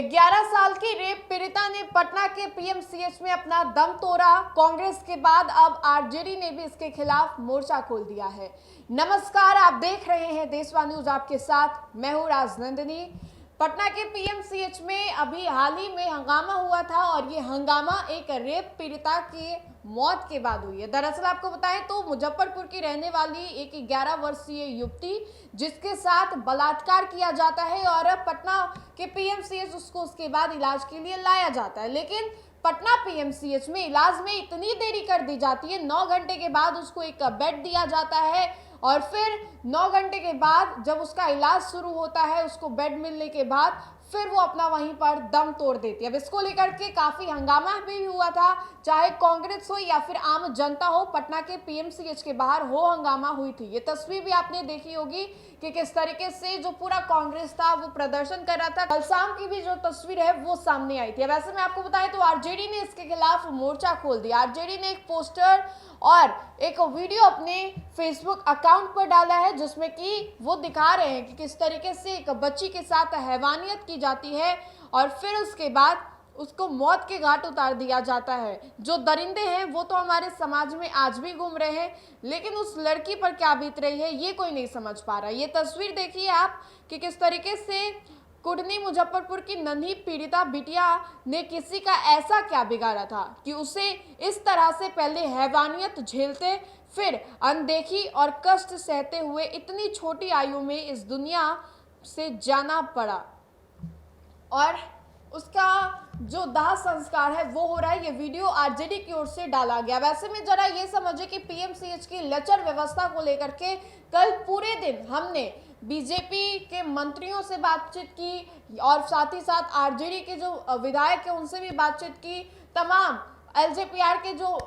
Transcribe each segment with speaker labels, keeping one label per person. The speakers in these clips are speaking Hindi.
Speaker 1: 11 साल की रेप पीड़िता ने पटना के पीएमसीएच में अपना दम तोड़ा। कांग्रेस के बाद अब आरजेडी ने भी इसके खिलाफ मोर्चा खोल दिया है। नमस्कार, आप देख रहे हैं देशवा न्यूज, आपके साथ मैं हूं राजनंदिनी। पटना के पीएमसीएच में अभी हाल ही में हंगामा हुआ था और ये हंगामा एक रेप पीड़िता की मौत के बाद हुई है। दरअसल आपको बताएं तो मुजफ्फरपुर की रहने वाली एक 11 वर्षीय युवती जिसके साथ बलात्कार किया जाता है और पटना के पीएमसीएच उसको उसके बाद इलाज के लिए लाया जाता है, लेकिन पटना पीएमसीएच में इलाज में इतनी देरी कर दी जाती है। 9 घंटे के बाद उसको एक बेड दिया जाता है और फिर 9 घंटे के बाद जब उसका इलाज शुरू होता है, उसको बेड मिलने के बाद फिर वो अपना वहीं पर दम तोड़ देती है। अब इसको लेकर के काफी हंगामा भी हुआ था, चाहे कांग्रेस हो या फिर आम जनता हो। पटना के पीएमसीएच के बाहर हो हंगामा हुई थी। ये तस्वीर भी आपने देखी होगी कि किस तरीके से जो पूरा कांग्रेस था वो प्रदर्शन कर रहा था। कल शाम की भी जो तस्वीर है वो सामने आई थी। वैसे मैं आपको बताएं तो आरजेडी ने इसके खिलाफ मोर्चा खोल दिया। आरजेडी ने एक पोस्टर और एक वीडियो अपने फेसबुक अकाउंट पर डाला है जिसमें कि वो दिखा रहे हैं कि किस तरीके से एक बच्ची के साथ हैवानियत की जाती है और फिर उसके बाद उसको मौत के घाट उतार दिया जाता है। जो दरिंदे हैं वो तो हमारे समाज में आज भी घूम रहे हैं, लेकिन उस लड़की पर क्या बीत रही है ये कोई नहीं समझ पा रहा। ये तस्वीर देखिए आप कि किस तरीके से कुडनी मुजफ्फरपुर की नन्ही पीड़िता बिटिया ने किसी का ऐसा क्या बिगाड़ा था कि उसे इस तरह से पहले हैवानियत झेलते, फिर अनदेखी और कष्ट सहते हुए इतनी छोटी आयु में इस दुनिया से जाना पड़ा और उसका जो दाह संस्कार है वो हो रहा है। ये वीडियो आरजेडी की ओर से डाला गया। वैसे में जरा ये समझे कि पीएमसीएच की लचर व्यवस्था को लेकर के कल पूरे दिन हमने बीजेपी के मंत्रियों से बातचीत की और साथ ही साथ आरजेडी के जो विधायक है उनसे भी बातचीत की, तमाम एलजेपीआर के जो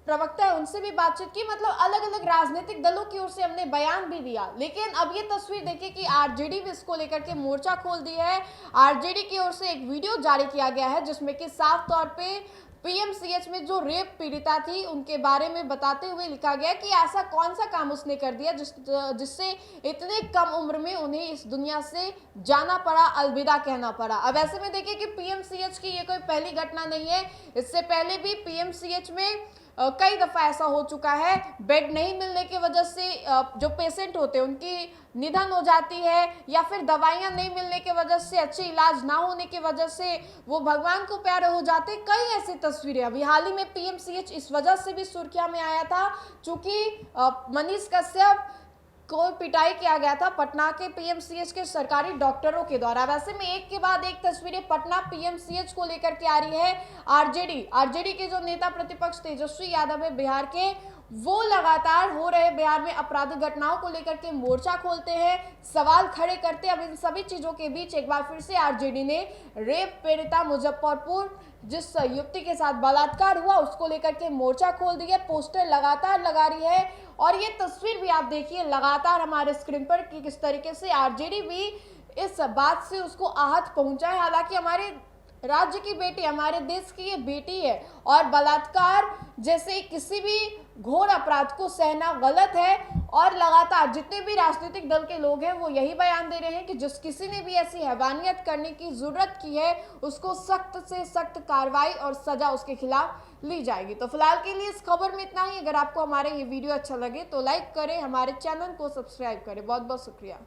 Speaker 1: प्रवक्ता है उनसे भी बातचीत की। मतलब अलग अलग राजनीतिक दलों की ओर से हमने बयान भी दिया, लेकिन अब ये तस्वीर देखिए कि आरजेडी भी इसको लेकर के मोर्चा खोल दिया है। आरजेडी की ओर से एक वीडियो जारी किया गया है जिसमें कि साफ तौर पे पीएमसीएच में जो रेप पीड़िता थी उनके बारे में बताते हुए लिखा गया कि ऐसा कौन सा काम उसने कर दिया जिससे इतने कम उम्र में उन्हें इस दुनिया से जाना पड़ा, अलविदा कहना पड़ा। अब ऐसे में देखिए कि पीएमसीएच की ये कोई पहली घटना नहीं है। इससे पहले भी पीएमसीएच में कई दफ़ा ऐसा हो चुका है। बेड नहीं मिलने की वजह से जो पेशेंट होते हैं उनकी निधन हो जाती है या फिर दवाइयाँ नहीं मिलने की वजह से, अच्छे इलाज ना होने की वजह से वो भगवान को प्यारे हो जाते। कई ऐसी तस्वीरें अभी हाल ही में पीएमसीएच इस वजह से भी सुर्खियां में आया था क्योंकि मनीष कश्यप को पिटाई किया गया था पटना के पीएमसीएच के सरकारी डॉक्टरों के द्वारा। वैसे में एक के बाद एक तस्वीरें पटना पीएमसीएच को लेकर के आ रही है। आरजेडी के जो नेता प्रतिपक्ष तेजस्वी यादव है बिहार के, वो लगातार हो रहे बिहार में आपराधिक घटनाओं को लेकर के मोर्चा खोलते हैं, सवाल खड़े करते हैं। अब इन सभी चीजों के बीच एक बार फिर से आरजेडी ने रेप पीड़िता मुजफ्फरपुर जिस युवती के साथ बलात्कार हुआ उसको लेकर के मोर्चा खोल दिया। पोस्टर लगातार लगा रही है और ये तस्वीर भी आप देखिए लगातार हमारे स्क्रीन पर कि किस तरीके से आरजेडी भी इस बात से उसको आहत पहुंचा है। हालांकि हमारे राज्य की बेटी, हमारे देश की ये बेटी है और बलात्कार जैसे किसी भी घोर अपराध को सहना गलत है और लगातार जितने भी राजनीतिक दल के लोग हैं वो यही बयान दे रहे हैं कि जिस किसी ने भी ऐसी हैवानियत करने की जरूरत की है उसको सख्त से सख्त कार्रवाई और सजा उसके खिलाफ ली जाएगी। तो फिलहाल के लिए इस खबर में इतना ही। अगर आपको हमारे ये वीडियो अच्छा लगे तो लाइक करें, हमारे चैनल को सब्सक्राइब करें। बहुत बहुत शुक्रिया।